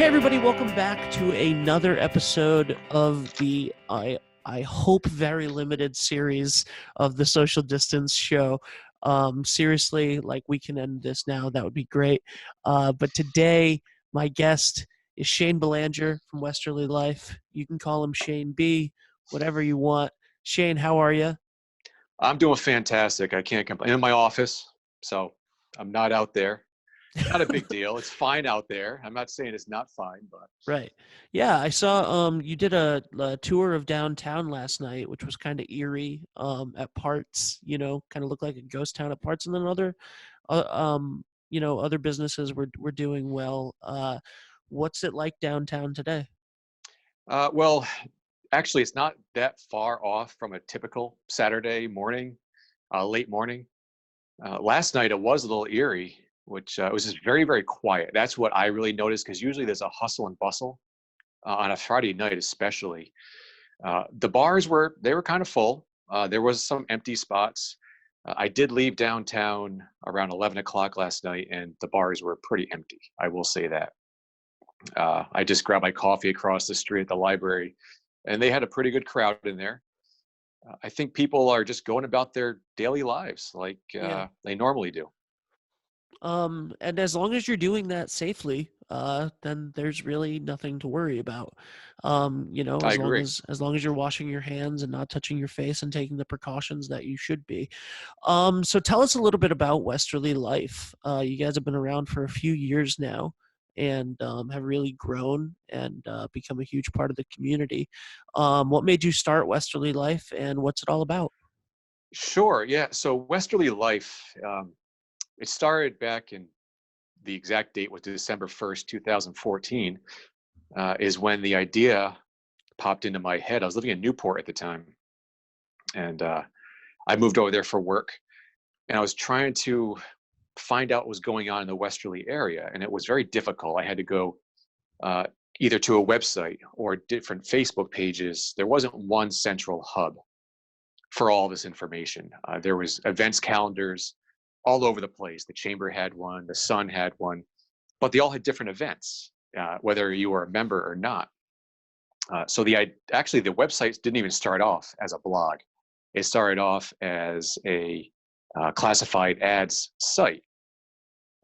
Hey everybody, welcome back to another episode of the I hope very limited series of the Social Distance Show. Seriously, like we can end this now, that would be great. But today, my guest is Shane Belanger from Westerly Life. You can call him Shane B, whatever you want. Shane, how are you? I'm doing fantastic. I can't complain. I'm in my office, so I'm not out there. Not a big deal. It's fine out there. I'm not saying it's not fine, but Right. Yeah, I saw you did a tour of downtown last night, which was kind of eerie at parts, kind of looked like a ghost town at parts, and then other businesses were doing well. What's it like downtown today? well, actually, it's not that far off from a typical Saturday morning, late morning. Last night it was a little eerie, which it was just very, very quiet. That's what I really noticed because usually there's a hustle and bustle on a Friday night, especially. The bars were kind of full. There was some empty spots. I did leave downtown around 11 o'clock last night, and the bars were pretty empty. I will say that. I just grabbed my coffee across the street at the library, and they had a pretty good crowd in there. I think people are just going about their daily lives like Yeah. they normally do. And as long as you're doing that safely, then there's really nothing to worry about. I As long agree. as you're washing your hands and not touching your face and taking the precautions that you should be. So tell us a little bit about Westerly Life. You guys have been around for a few years now and have really grown and become a huge part of the community. What made you start Westerly Life and what's it all about? Sure. Yeah. So Westerly Life, it started back in the exact date was December 1st, 2014, is when the idea popped into my head. I was living in Newport at the time, and I moved over there for work, and I was trying to find out what was going on in the Westerly area, and it was very difficult. I had to go uh, either to a website or different Facebook pages. There wasn't one central hub for all this information. There was events calendars all over the place. The Chamber had one, the Sun had one, but they all had different events, whether you were a member or not. So actually the websites didn't even start off as a blog. It started off as a classified ads site.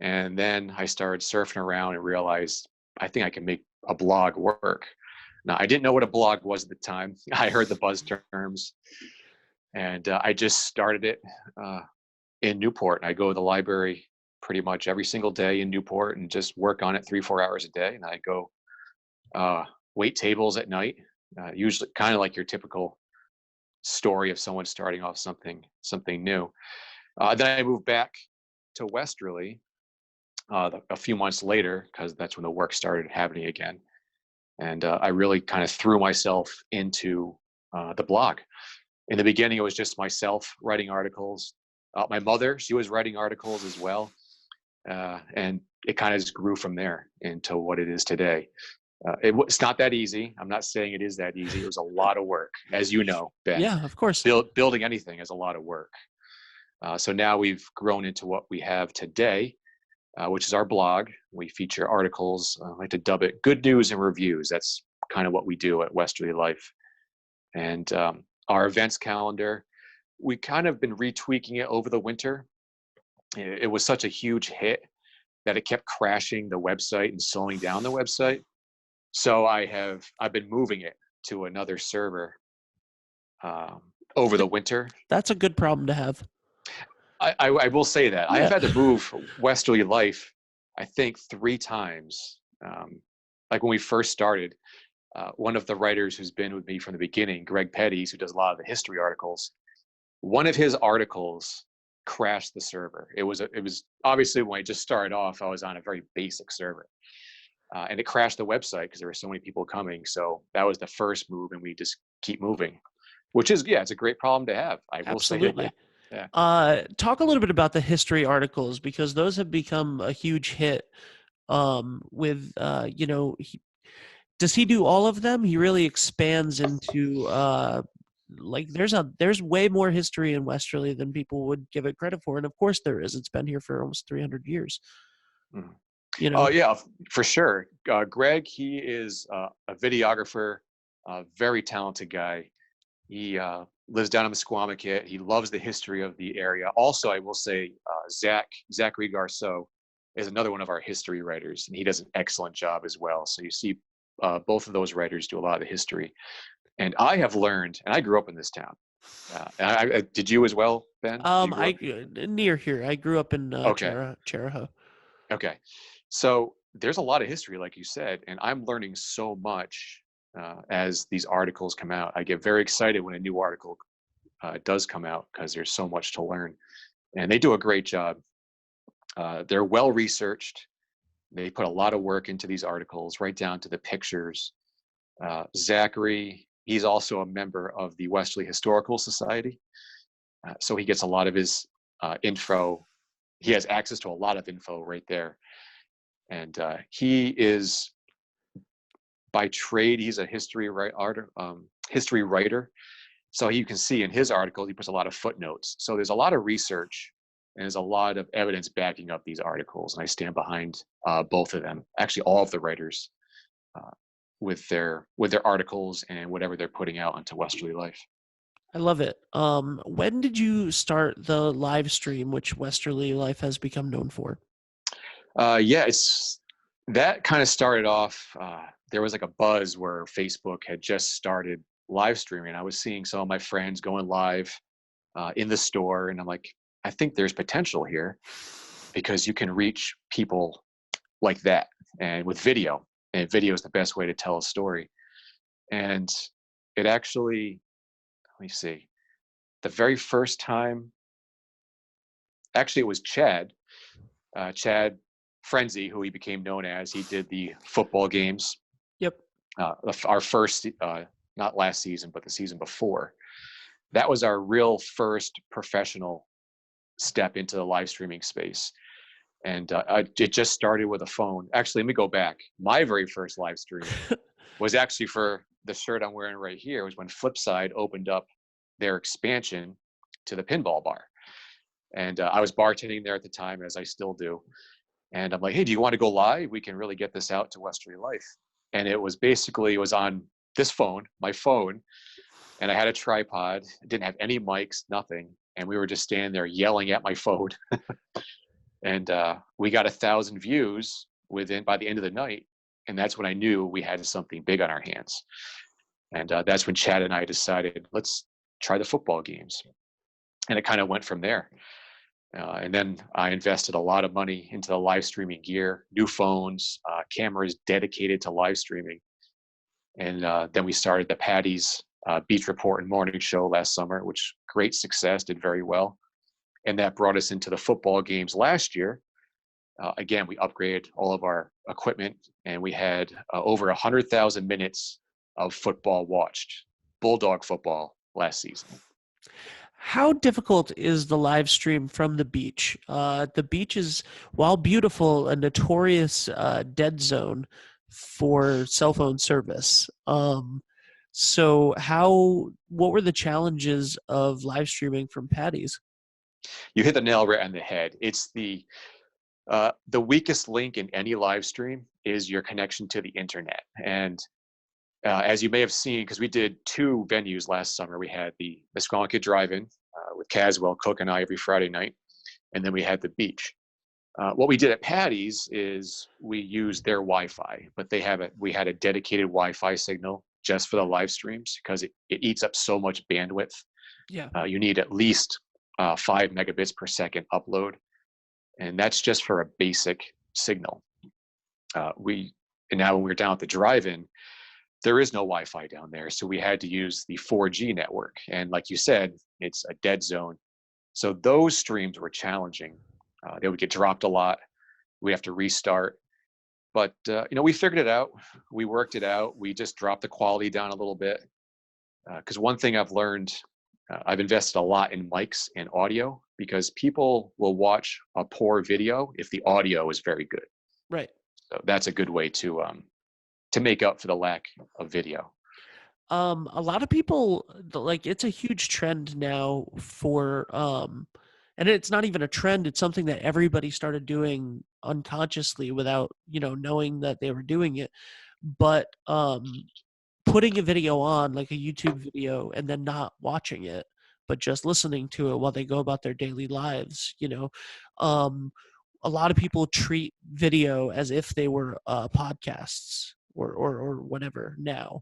And then I started surfing around and realized I think I can make a blog work. Now, I didn't know what a blog was at the time. I heard the buzz terms, and I just started it in Newport. I go to the library pretty much every single day in Newport and just work on it 3-4 hours a day. And I go wait tables at night, usually kind of like your typical story of someone starting off something new. Then I moved back to Westerly a few months later because that's when the work started happening again. And I really kind of threw myself into the blog. In the beginning, it was just myself writing articles. My mother, she was writing articles as well. And it kind of just grew from there into what it is today. It's not that easy. I'm not saying it is that easy. It was a lot of work, as you know, Ben. Yeah, of course. Building anything is a lot of work. So now we've grown into what we have today, which is our blog. We feature articles, I like to dub it good news and reviews. That's kind of what we do at Westerly Life. And our events calendar, we kind of been retweaking it over the winter. It was such a huge hit that it kept crashing the website and slowing down the website. So I've been moving it to another server over the winter. That's a good problem to have. I will say that I have Yeah. had to move Westerly Life, I think 3 times. Like when we first started, one of the writers who's been with me from the beginning, Greg Petties, who does a lot of the history articles, one of his articles crashed the server. It was obviously when I just started off, I was on a very basic server, and it crashed the website because there were so many people coming. So that was the first move, and we just keep moving, which is it's a great problem to have. I will say it again. Absolutely. Yeah. Talk a little bit about the history articles because those have become a huge hit. With does he do all of them? He really expands into like there's way more history in Westerly than people would give it credit for, and of course there is. It's been here for almost 300 years. Mm. you Oh know? yeah, for sure. Greg, he is a videographer, a very talented guy. He lives down in Squamicut. He loves the history of the area. Also, I will say, Zachary Garceau is another one of our history writers, and he does an excellent job as well. So you see, both of those writers do a lot of the history. And I have learned, and I grew up in this town. Did you as well, Ben? Did you grow up? Near here. I grew up in Okay. Cheraho. Okay. So there's a lot of history, like you said, and I'm learning so much as these articles come out. I get very excited when a new article does come out because there's so much to learn, and they do a great job. They're well researched. They put a lot of work into these articles, right down to the pictures. Zachary, he's also a member of the Westerly Historical Society, so he gets a lot of his info. He has access to a lot of info right there. And he is, by trade, he's a history writer. So you can see in his article, he puts a lot of footnotes. So there's a lot of research and there's a lot of evidence backing up these articles. And I stand behind both of them, actually all of the writers, uh, with their articles and whatever they're putting out onto Westerly Life. I love it. When did you start the live stream, which Westerly Life has become known for? Yeah, it's that kind of started off. There was like a buzz where Facebook had just started live streaming. I was seeing some of my friends going live in the store, and I'm like, I think there's potential here because you can reach people like that, and with video, and video is the best way to tell a story. And it actually, let me see, the very first time, actually, it was Chad Frenzy, who he became known as. He did the football games. Yep. Our first, not last season, but the season before. That was our real first professional step into the live streaming space. And it just started with a phone. Actually, let me go back. My very first live stream was actually for the shirt I'm wearing right here. It was when Flipside opened up their expansion to the pinball bar. And I was bartending there at the time, as I still do. And I'm like, hey, do you want to go live? We can really get this out to Westerly Life. And it was on this phone, my phone, and I had a tripod. I didn't have any mics, nothing. And we were just standing there yelling at my phone. And we got 1,000 views by the end of the night. And that's when I knew we had something big on our hands. And that's when Chad and I decided, let's try the football games. And it kind of went from there. And then I invested a lot of money into the live streaming gear, new phones, cameras dedicated to live streaming. And then we started the Patty's Beach Report and Morning Show last summer, which great success, did very well. And that brought us into the football games last year. Again, we upgraded all of our equipment, and we had over 100,000 minutes of football watched, Bulldog football last season. How difficult is the live stream from the beach? The beach is, while beautiful, a notorious dead zone for cell phone service. So what were the challenges of live streaming from Patty's? You hit the nail right on the head. It's the weakest link in any live stream is your connection to the internet. And as you may have seen, because we did 2 venues last summer, we had the Squonka Drive-In with Caswell, Cook, and I every Friday night, and then we had the beach. What we did at Patty's is we used their Wi-Fi, but we had a dedicated Wi-Fi signal just for the live streams because it eats up so much bandwidth. Yeah. You need at least 5 megabits per second upload, and that's just for a basic signal. And now when we were down at the drive-in, there is no Wi-Fi down there, so we had to use the 4G network. And like you said, it's a dead zone. So those streams were challenging. They would get dropped a lot. We have to restart. But we figured it out. We worked it out. We just dropped the quality down a little bit. Because one thing I've learned, I've invested a lot in mics and audio because people will watch a poor video if the audio is very good. Right. So that's a good way to make up for the lack of video. A lot of people, like, it's a huge trend now for and it's not even a trend, it's something that everybody started doing unconsciously without knowing that they were doing it. But putting a video on, like a YouTube video, and then not watching it, but just listening to it while they go about their daily lives. A lot of people treat video as if they were podcasts or whatever now.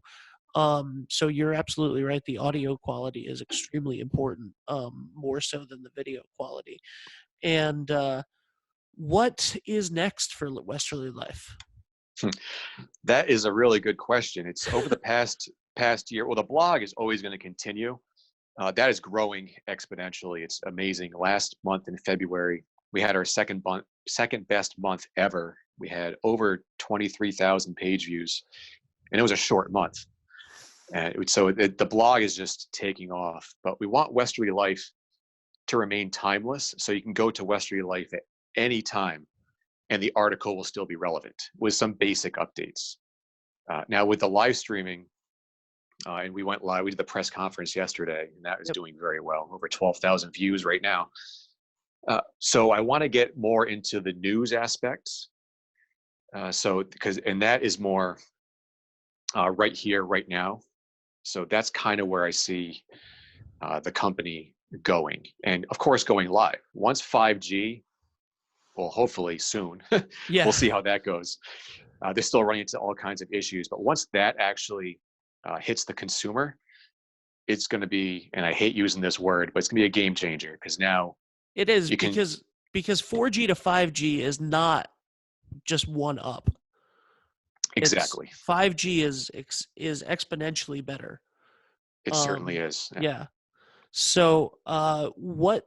So you're absolutely right. The audio quality is extremely important, more so than the video quality. And what is next for Westerly Life? That is a really good question. It's over the past year. Well, the blog is always going to continue. That is growing exponentially. It's amazing. Last month in February, we had our second best month ever. We had over 23,000 page views, and it was a short month. And so the blog is just taking off. But we want Westerly Life to remain timeless, so you can go to Westerly Life at any time, and the article will still be relevant with some basic updates. Now with the live streaming, and we went live. We did the press conference yesterday, and that is doing very well. Over 12,000 views right now. So I want to get more into the news aspects. And that is more right here, right now. So that's kind of where I see the company going, and of course going live once 5G. Well, hopefully soon. Yeah. We'll see how that goes. They're still running into all kinds of issues, but once that actually hits the consumer, it's going to be, and I hate using this word, but it's going to be a game changer, because now it is, because 4G to 5G is not just one up. Exactly. 5G is exponentially better. It certainly is. Yeah. So, what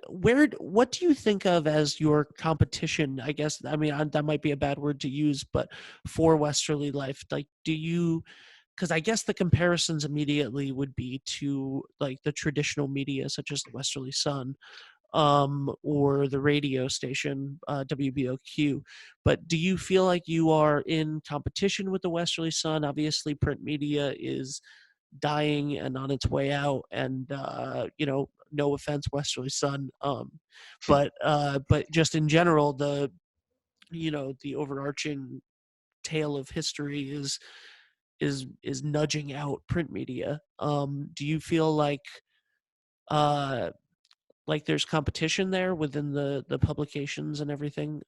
do you think of as your competition? I guess, that might be a bad word to use, but for Westerly Life, like, because I guess the comparisons immediately would be to like the traditional media, such as the Westerly Sun, or the radio station, WBOQ. But do you feel like you are in competition with the Westerly Sun? Obviously, print media is dying and on its way out, and no offense, Westerly Sun, but just in general, the overarching tale of history is nudging out print media. Do you feel like there's competition there within the publications and everything?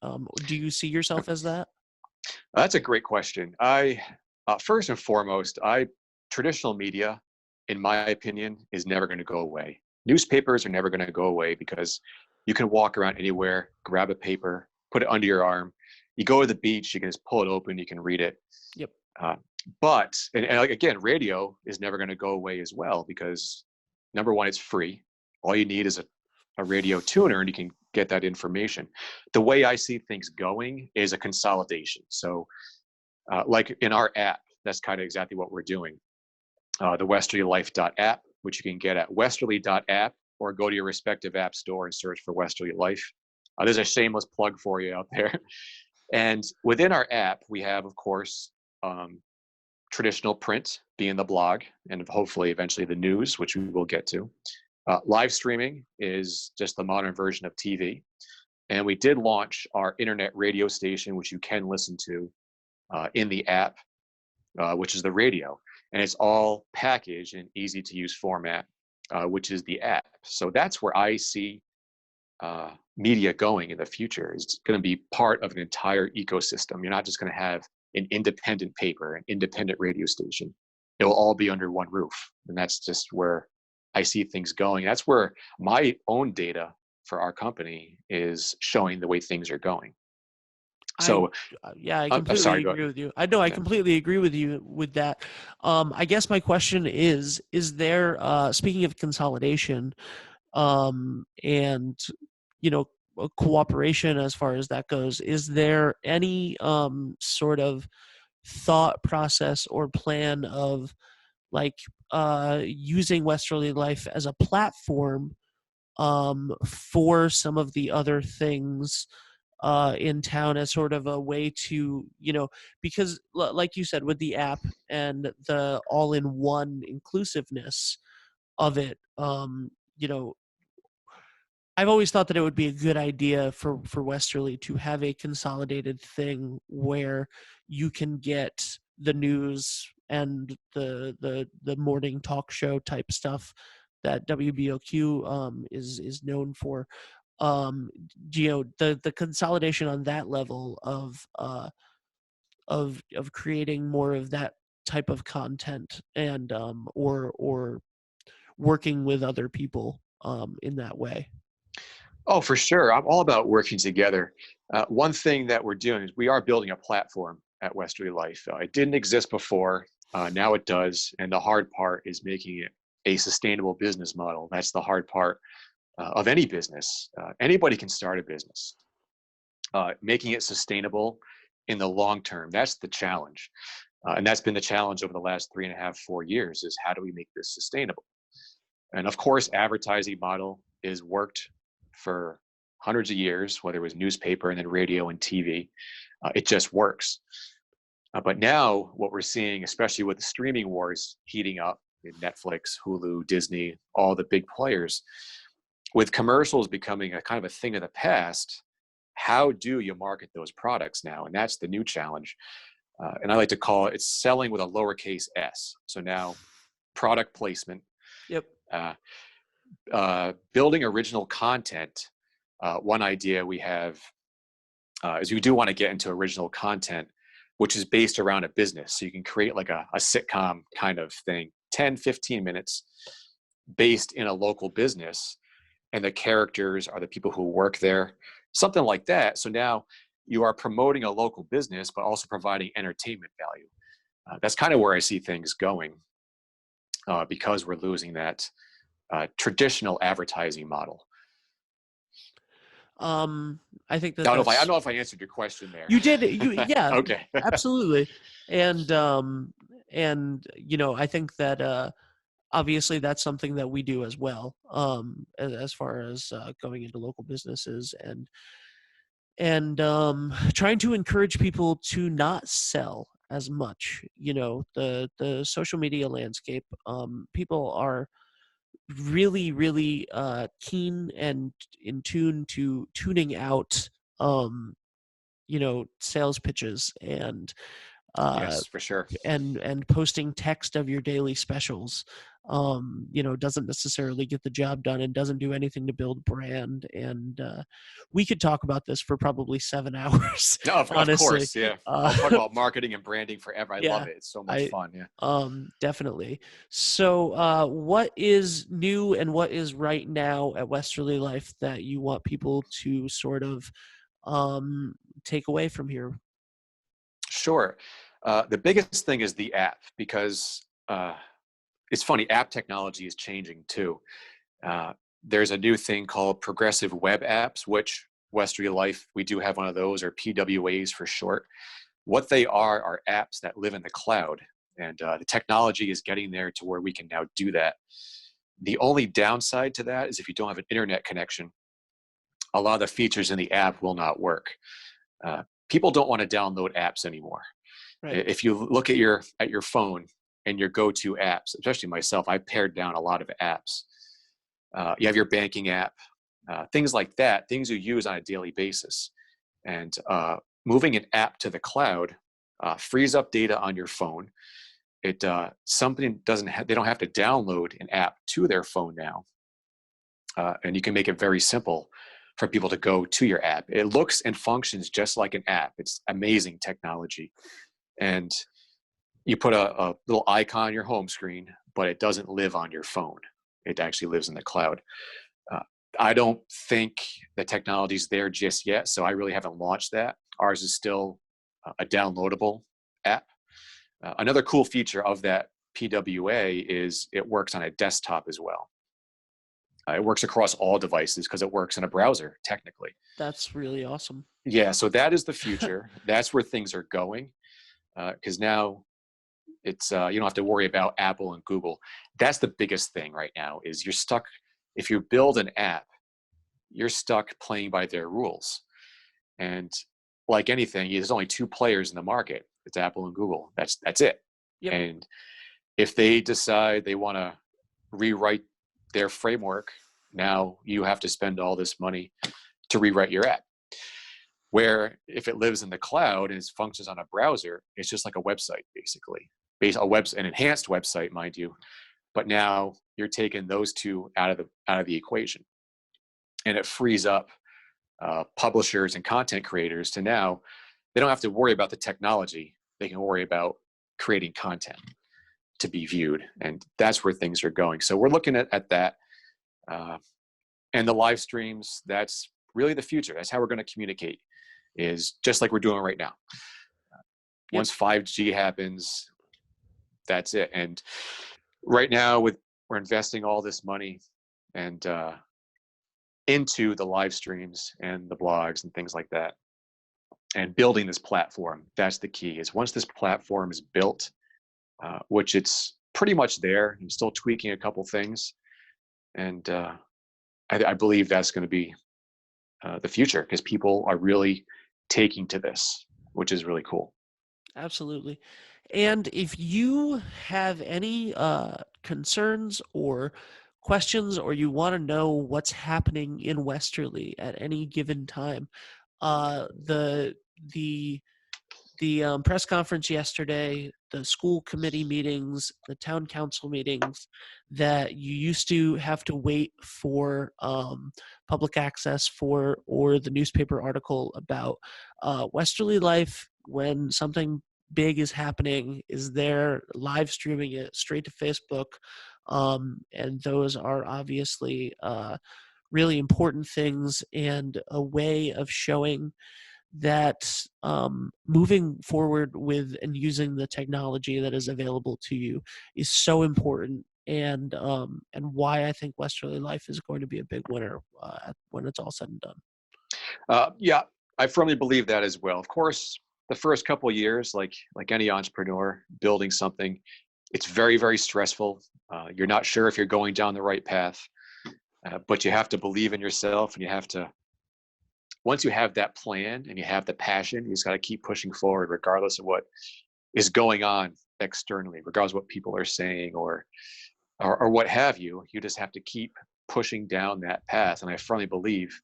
Do you see yourself as that? That's a great question. First and foremost, traditional media, in my opinion, is never going to go away. Newspapers are never going to go away, because you can walk around anywhere, grab a paper, put it under your arm. You go to the beach, you can just pull it open, you can read it. Yep. But again, radio is never going to go away as well, because number one, it's free. All you need is a radio tuner, and you can get that information. The way I see things going is a consolidation. So like in our app, that's kind of exactly what we're doing. The westerlylife.app, which you can get at westerly.app, or go to your respective app store and search for Westerly Life. There's a shameless plug for you out there. And within our app, we have, of course, traditional print, being the blog, and hopefully eventually the news, which we will get to. Live streaming is just the modern version of TV. And we did launch our internet radio station, which you can listen to in the app, which is the radio. And it's all packaged in easy to use format, which is the app. So that's where I see media going in the future. It's going to be part of an entire ecosystem. You're not just going to have an independent paper, an independent radio station. It will all be under one roof. And that's just where I see things going. That's where my own data for our company is showing the way things are going. So I completely agree with you. I completely agree with you with that. I guess my question is there, speaking of consolidation, and cooperation as far as that goes, is there any sort of thought process or plan of like using Westerly Life as a platform for some of the other things in town, as sort of a way to, because like you said, with the app and the all-in-one inclusiveness of it, I've always thought that it would be a good idea for Westerly to have a consolidated thing where you can get the news and the morning talk show type stuff that WBOQ is known for. The consolidation on that level of creating more of that type of content, and or working with other people in that way. Oh, for sure. I'm all about working together. One thing that we're doing is we are building a platform at Westerly Life. It didn't exist before. Now it does. And the hard part is making it a sustainable business model. That's the hard part of any business. Anybody can start a business. Making it sustainable in the long term, that's the challenge. And that's been the challenge over the last 3.5, 4 years, is how do we make this sustainable? And of course, advertising model is worked for hundreds of years, whether it was newspaper and then radio and TV. It just works. But now what we're seeing, especially with the streaming wars heating up in Netflix, Hulu, Disney, all the big players, with commercials becoming a kind of a thing of the past, how do you market those products now? And that's the new challenge. And I like to call it, it's selling with a lowercase s. So now product placement, Yep. Building original content. One idea we have is you do want to get into original content, which is based around a business. So you can create like a sitcom kind of thing, 10, 15 minutes based in a local business. And the characters are the people who work there, something like that. So now you are promoting a local business, but also providing entertainment value. That's kind of where I see things going, because we're losing that traditional advertising model. I think I that don't know if I, I that's don't know if I answered your question there. you did you yeah, Okay. absolutely. And I think that obviously that's something that we do as well, as far as going into local businesses and trying to encourage people to not sell as much. The social media landscape, people are really keen and in tune to tuning out sales pitches uh Yes, for sure. and posting text of your daily specials. Doesn't necessarily get the job done and doesn't do anything to build brand. And we could talk about this for probably 7 hours. No, of Honestly. course. Yeah. I'll talk uh about marketing and branding forever. I love yeah, it. It's so much I fun. Yeah. definitely. So what is new and what is right now at Westerly Life that you want people to sort of take away from here? Sure. The biggest thing is the app, because it's funny, app technology is changing too. Uh, there's a new thing called progressive web apps, which Westerly Life, we do have one of those, or PWAs for short. What they are apps that live in the cloud. And the technology is getting there to where we can now do that. The only downside to that is if you don't have an internet connection, a lot of the features in the app will not work. People don't want to download apps anymore. Right. If you look at your phone and your go-to apps, especially myself, I pared down a lot of apps. You have your banking app, things like that, things you use on a daily basis. And moving an app to the cloud frees up data on your phone. It somebody they don't have to download an app to their phone now, and you can make it very simple for people to go to your app. It looks and functions just like an app. It's amazing technology, and you put a little icon on your home screen, but it doesn't live on your phone. It actually lives in the cloud. I don't think the technology's there just yet, so I really haven't launched that. Ours is still a downloadable app. Another cool feature of that PWA is it works on a desktop as well. It works across all devices because it works in a browser, technically. That's really awesome. Yeah, so that is the future. That's where things are going, because now it's you don't have to worry about Apple and Google. That's the biggest thing right now, is you're stuck. If you build an app, you're stuck playing by their rules. And like anything, there's only two players in the market. It's Apple and Google. That's it. Yep. And if they decide they want to rewrite their framework Now you have to spend all this money to rewrite your app. Where if it lives in the cloud and it functions on a browser, it's just like a website, basically. An enhanced website, mind you. But now you're taking those two out of the equation, and it frees up publishers and content creators to now they don't have to worry about the technology. They can worry about creating content to be viewed, and that's where things are going. So we're looking at that, and the live streams. That's really the future. That's how we're going to communicate. Is just like we're doing right now. Once 5G happens, that's it. And right now, we're investing all this money and into the live streams and the blogs and things like that, and building this platform. That's the key. Is once this platform is built, which it's pretty much there. I'm still tweaking a couple things, and I believe that's going to be the future, because people are really taking to this, which is really cool. Absolutely. And if you have any concerns or questions, or you want to know what's happening in Westerly at any given time, the press conference yesterday, the school committee meetings, the town council meetings that you used to have to wait for public access for, or the newspaper article about, Westerly Life, when something big is happening, is there live streaming it straight to Facebook. And those are obviously really important things, and a way of showing that moving forward with and using the technology that is available to you is so important, and why I think Westerly Life is going to be a big winner when it's all said and done. Yeah, I firmly believe that as well. Of course, the first couple of years, like any entrepreneur building something, it's very, very stressful. You're not sure if you're going down the right path, but you have to believe in yourself, and you have to, once you have that plan and you have the passion, you just got to keep pushing forward, regardless of what is going on externally, regardless of what people are saying or what have you. You just have to keep pushing down that path. And I firmly believe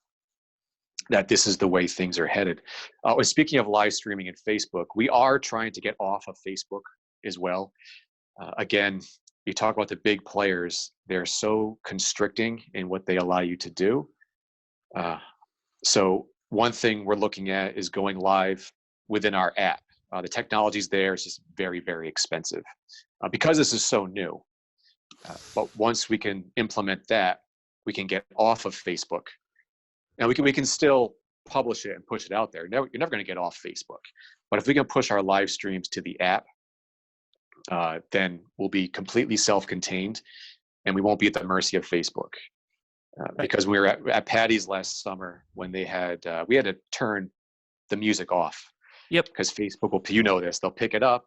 that this is the way things are headed. Speaking of live streaming and Facebook, we are trying to get off of Facebook as well. Again, you talk about the big players, they're so constricting in what they allow you to do. So one thing we're looking at is going live within our app. The technology's there, it's just very, very expensive because this is so new. But once we can implement that, we can get off of Facebook. And we can still publish it and push it out there. You're never going to get off Facebook. But if we can push our live streams to the app, then we'll be completely self-contained, and we won't be at the mercy of Facebook. Because we were at Patty's last summer when they had, we had to turn the music off. Yep. Because Facebook will, you know this, they'll pick it up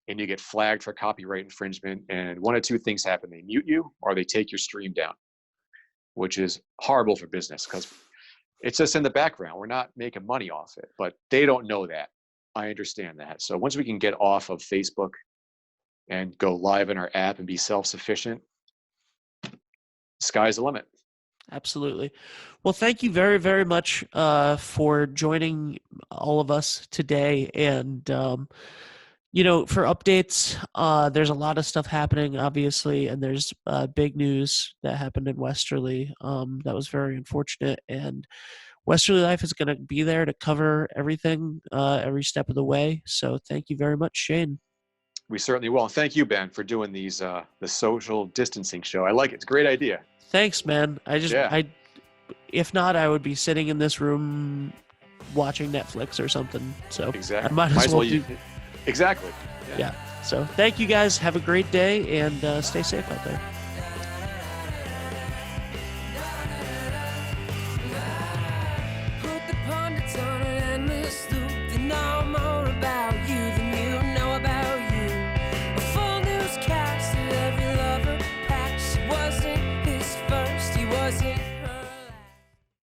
and you get flagged for copyright infringement, and one of two things happen: they mute you or they take your stream down, which is horrible for business because it's just in the background. We're not making money off it, but they don't know that. I understand that. So once we can get off of Facebook and go live in our app and be self-sufficient, sky's the limit. Absolutely. Well, thank you very, very much for joining all of us today. And, for updates, there's a lot of stuff happening, obviously, and there's big news that happened in Westerly that was very unfortunate. And Westerly Life is going to be there to cover everything every step of the way. So thank you very much, Shane. We certainly will. Thank you, Ben, for doing these the social distancing show. I like it. It's a great idea. Thanks, man. If not, I would be sitting in this room watching Netflix or something. So exactly. I might as well do. Exactly. Yeah. So thank you guys. Have a great day, and stay safe out there.